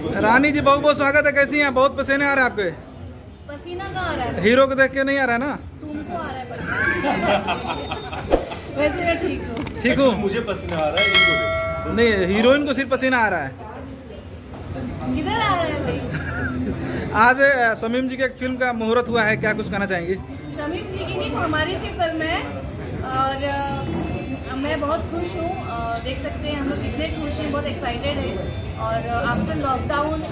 रानी जी बहुत बहुत स्वागत है। कैसी हैं? बहुत पसीने आ रहे हैं आपके। पसीना कहाँ आ रहा है? हीरो को देख के नहीं आ रहा है ना? तुमको आ रहा है पसीना। वैसे मैं ठीक हूँ। ठीक हूँ। मुझे पसीना आ रहा है, इनको देख। नहीं, हीरोइन को सिर्फ पसीना आ रहा है। किधर आ रहा है भाई? आज शमीम जी की एक फिल्म का मुहूर्त हुआ है, क्या कुछ कहना चाहेंगे? शमीम जी की नहीं, हमारी भी फिल्म है और मैं बहुत खुश हूँ। देख सकते हैं हम लोग कितने खुश हैं, बहुत एक्साइटेड हैं। और आफ्टर लॉकडाउन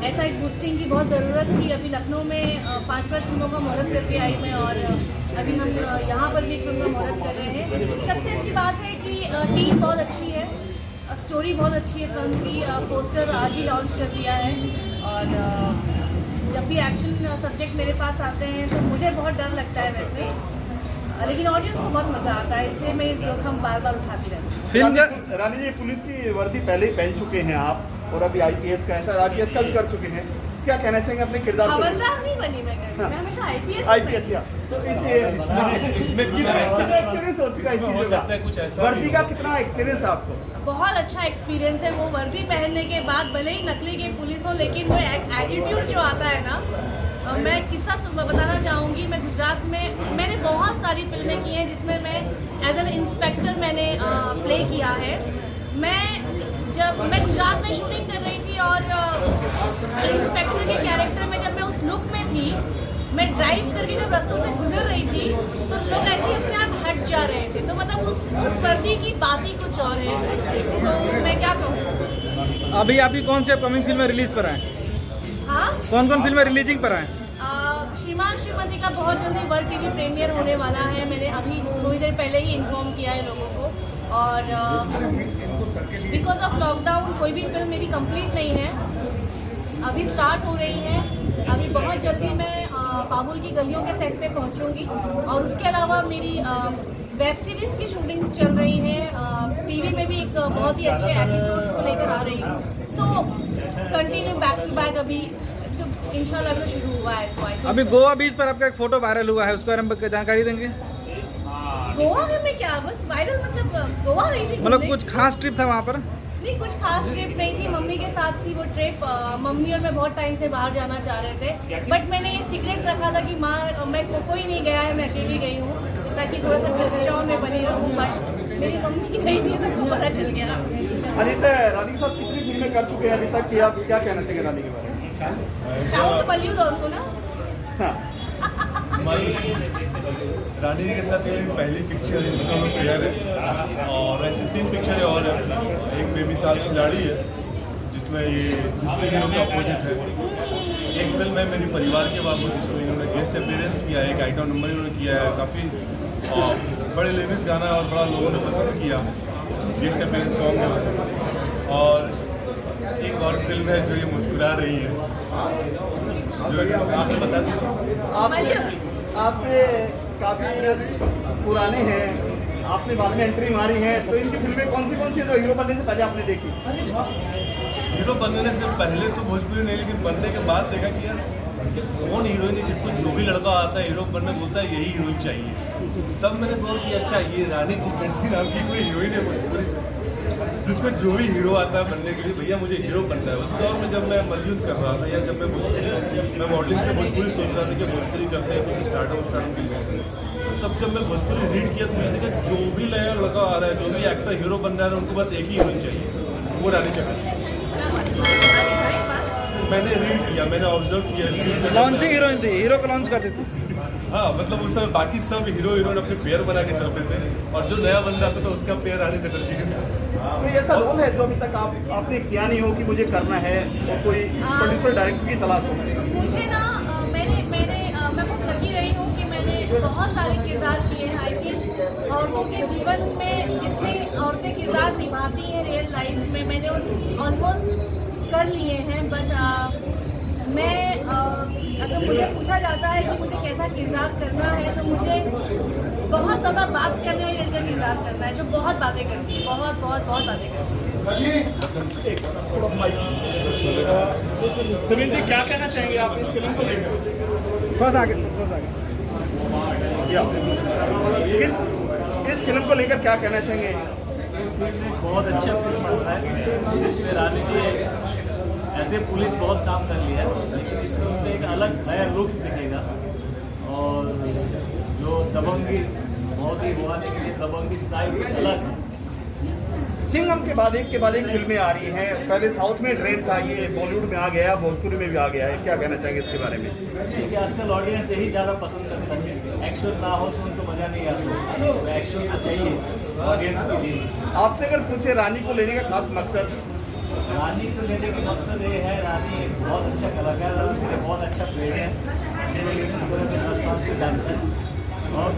ऐसा एक बूस्टिंग की बहुत ज़रूरत थी। अभी लखनऊ में 5 फिल्मों का मुहूर्त करके आई मैं, और अभी हम यहाँ पर भी फिल्म का मुहूर्त कर रहे हैं। सबसे अच्छी बात है कि टीम बहुत अच्छी है, स्टोरी बहुत अच्छी है फिल्म की। पोस्टर आज ही लॉन्च कर दिया है और जब भी एक्शन सब्जेक्ट मेरे पास आते हैं तो मुझे बहुत डर लगता है वैसे, लेकिन ऑडियंस को बहुत मज़ा आता है, इसलिए मैं जोखिम बार बार उठाती रहती हूँ। फिल्म का रानी जी, पुलिस की वर्दी पहले ही पहन चुके हैं आप, और अभी आईपीएस का ऐसा आईपीएस का भी कर चुके हैं, क्या कहना चाहेंगे अपने किरदार को? हवलदार नहीं बनी मैं कभी, मैं हमेशा आईपीएस या तो इसमें कितना एक्सपीरियंस हो चुका है इस चीज़ का? वर्दी का कितना एक्सपीरियंस है आपको? बहुत अच्छा एक्सपीरियंस है। वो वर्दी पहनने के बाद भले ही नकली की पुलिस हो, लेकिन वो एटीट्यूड जो आता है ना, मैं किस्सा बताना चाहूँगी। मैं गुजरात में मैंने बहुत सारी फिल्में की हैं जिसमें मैं एज एन इंस्पेक्टर मैंने प्ले किया है। जब मैं गुजरात में शूटिंग कर रही थी और इंस्पेक्टर के कैरेक्टर में जब मैं उस लुक में थी, मैं ड्राइव करके जब रास्तों से गुजर रही थी तो लोग ऐसे ही अपने आप हट जा रहे थे। तो मतलब उस वर्दी की बात ही कुछ और है। तो मैं क्या कहूँ। अभी आपकी कौन सी अपकमिंग फिल्में रिलीज पर हैं? हाँ, कौन कौन फिल्में रिलीजिंग पर हैं? श्रीमान श्रीमती का बहुत जल्दी वर्ल्ड टीवी प्रीमियर होने वाला है। मैंने अभी थोड़ी देर पहले ही इन्फॉर्म किया है लोगों को। और बिकॉज ऑफ लॉकडाउन कोई भी फिल्म मेरी कंप्लीट नहीं है, अभी स्टार्ट हो रही है। अभी बहुत जल्दी मैं बाबुल की गलियों के सेट पे पहुंचूंगी, और उसके अलावा मेरी वेब सीरीज़ की शूटिंग चल रही है। टीवी में भी एक बहुत ही अच्छे एपिसोड को लेकर आ रही हूँ। So continue back to back अभी इंशाल्लाह तो शुरू हुआ है। तो अभी गोवा बीच पर आपका एक फोटो वायरल हुआ है, उसके बारे में जानकारी देंगे? गोवा में क्या बस वायरल, मतलब गोवा गई थी मतलब कुछ खास ट्रिप था वहाँ पर? नहीं, कुछ खास ट्रिप नहीं थी, मम्मी के साथ थी वो ट्रिप। मम्मी और मैं बहुत टाइम से बाहर जाना चाह रहे थे, बट मैंने ये सीक्रेट रखा था कि माँ मैं कोई नहीं गया है, मैं अकेली गई हूँ, ताकि थोड़ा सा चर्चाओं में बनी रहूँ। बट मेरी मम्मी गई थी, सबको पता चल गया। अनिता, रानी के साथ कितनी फिल्में कर चुके हैं अभी तक, कि आप क्या कहना चाहिए रानी के बारे में? काउंट बॉलीवुड ऑल्सो ना। रानी जी के साथ ये पहली पिक्चर है जिसका मैं प्लेयर है, और ऐसे 3 पिक्चरें और हैं। एक बेमिसाल खिलाड़ी है जिसमें ये दूसरे हीरो के अपोजिट है। एक फिल्म है मेरी परिवार के बाबू जिसमें इन्होंने गेस्ट अपीयरेंस किया है, एक आइटम नंबर इन्होंने किया है। काफ़ी बड़े लेविस गाना है और बड़ा लोगों ने पसंद किया गेस्ट अपीयरेंस सॉन्ग में। और एक और फिल्म है जो ये मुस्कुरा रही है, जो आपको बता दीजिए। आपसे काफ़ी पुराने हैं, आपने बाद में एंट्री मारी है, तो इनकी फिल्में कौन सी जो हीरो बनने से पहले आपने देखी? हीरो बनने से पहले तो भोजपुरी नहीं, लेकिन बनने के बाद देखा कि यार कौन हीरोइन है जिसको जो भी लड़का आता है हीरो बनने बोलता है यही हीरोइन चाहिए। तब मैंने बोला कि अच्छा ये रानी चिटंजी नाम की कोई हीरोइन है भोजपुरी जिसको जो भी हीरो आता है बनने के लिए, भैया मुझे हीरो बनना है। उस दौर में जब मैं मलयुद्ध कर रहा था, या जब मैं मॉडलिंग से भोजपुरी सोच रहा था कि भोजपुरी करते हैं, कुछ स्टार्टअप के लिए, तब जब मैं भोजपुरी रीड किया तो मैंने देखा जो भी नया लड़का आ रहा है, जो भी एक्टर हीरो बन रहा है, उनको बस एक ही हीरोइन चाहिए, वो रानी चटर्जी। मैंने रीड किया, मैंने ऑब्जर्व किया इस चीज़ को। लॉन्चिंग हीरोइन थी, हीरो को लॉन्च कर देती। हाँ, मतलब उस समय बाकी सब हीरोइन अपने पेयर बना के चलते थे, और जो नया बंदा आता था उसका पेयर रानी चटर्जी के साथ। तो ये ऐसा रोल है जो अभी तक आपने किया नहीं हो कि मुझे करना है, और कोई प्रोड्यूसर डायरेक्टर की तलाश हो? मुझे ना मैं बहुत लकी रही हूँ कि मैंने बहुत सारे किरदार किए हैं। आई थिंक औरतों के जीवन में जितने औरतें किरदार निभाती हैं रियल लाइफ में, मैंने ऑलमोस्ट कर लिए हैं। बट अगर मुझे पूछा जाता है कि मुझे कैसा किरदार करना है, तो मुझे बहुत ज़्यादा बात करने वाली लड़की का किरदार करना है, जो बहुत बातें करती है, बहुत बहुत बहुत बातें करती है। सुनील जी, क्या कहना चाहेंगे आप इस फिल्म को लेकर? थोड़ा सा आगे। इस फिल्म को लेकर क्या कहना चाहेंगे? बहुत अच्छा फिल्म बन रहा है जिसमें रानी जी एज ए पुलिस बहुत काम कर लिया है, लेकिन इसमें उनको एक अलग नया लुक्स दिखेगा। और जो दबंगी बहुत ही हुआ, लेकिन ये दबंगी स्टाइल कुछ अलग है। सिंघम के बाद एक फिल्में आ रही हैं। पहले साउथ में ट्रेंड था, ये बॉलीवुड में आ गया, भोजपुरी में भी आ गया है। क्या कहना चाहेंगे इसके बारे में? देखिए आजकल ऑडियंस यही ज़्यादा पसंद करता है, एक्शन ना हो तो उनको मज़ा नहीं आता, तो एक्शन तो चाहिए ऑडियंस के लिए। आपसे अगर पूछे रानी को लेने का खास मकसद? रानी को लेने का मकसद ये है, रानी एक बहुत अच्छा कलाकार है, मेरे बहुत अच्छा फ्रेंड है, मुझे एक दूसरे को 10 साल से जानता है। और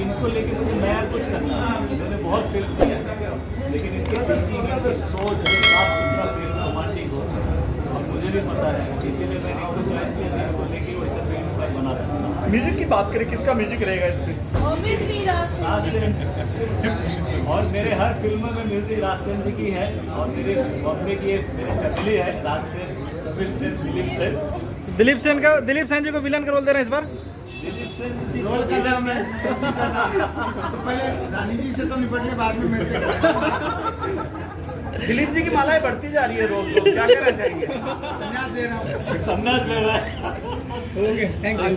इनको लेके मुझे नया कुछ करना है। इन्होंने बहुत फिल्म किया है, लेकिन इनकी थिंकिंग, इनकी सोच साफ सुथरा फिल्म रोमांटिक हो, और मुझे भी पता है, इसीलिए मैंने इनको चॉइस किया था, इनको लेके वैसे फिल्म मैं बना सकता हूँ। म्यूजिक की बात करें, किसका म्यूजिक रहेगा इसमें? ऑब्वियसली राज सिंह। और मेरे हर फिल्म में म्यूजिक राज सेन जी की है, और मेरे बॉम्बे की मेरी फैमिली है, राज सेन, समीर सेन, दिलीप सेन। दिलीप सेन जी को विलन का रोल दे रहे हैं इस बार। दिलीप सेन जी रोल कर रहा हूं मैं। तो पहले रानी जी से तो निपटने, बाद में मेरे से। दिलीप जी की मालाएं बढ़ती जा रही है रोज रोज, क्या कहना चाहेंगे? संन्यास दे रहा हूँ। संन्यास ले रहा है। Okay, thank you.